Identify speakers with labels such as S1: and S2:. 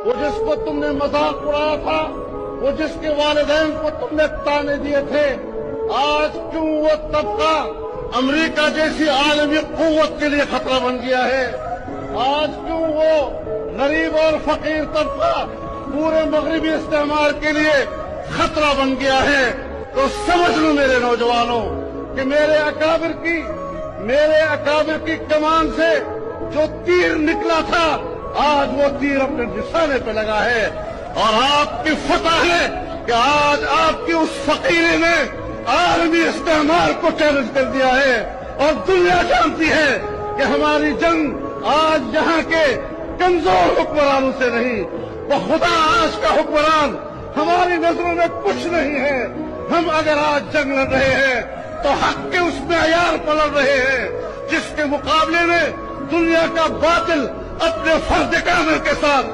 S1: وہ جس کو تم نے مذاق اڑایا تھا، وہ جس کے والدین کو تم نے تانے دیے تھے، آج کیوں وہ طبقہ امریکہ جیسی عالمی قوت کے لیے خطرہ بن گیا ہے؟ آج کیوں وہ غریب اور فقیر طبقہ پورے مغربی استعمار کے لیے خطرہ بن گیا ہے؟ تو سمجھ لو میرے نوجوانوں کہ میرے اکابر کی کمان سے جو تیر نکلا تھا، آج وہ تیر اپنے نشانے پہ لگا ہے، اور آپ کی فتح ہے کہ آج آپ کی اس فقیری نے عالمی استعمار کو چیلنج کر دیا ہے، اور دنیا جانتی ہے کہ ہماری جنگ آج یہاں کے کمزور حکمرانوں سے نہیں، وہ خدا آج کا حکمران ہماری نظروں میں کچھ نہیں ہے۔ ہم اگر آج جنگ لڑ رہے ہیں تو حق کے اس معیار پر لڑ رہے ہیں جس کے مقابلے میں دنیا کا باطل اپنے فرد کامل کے ساتھ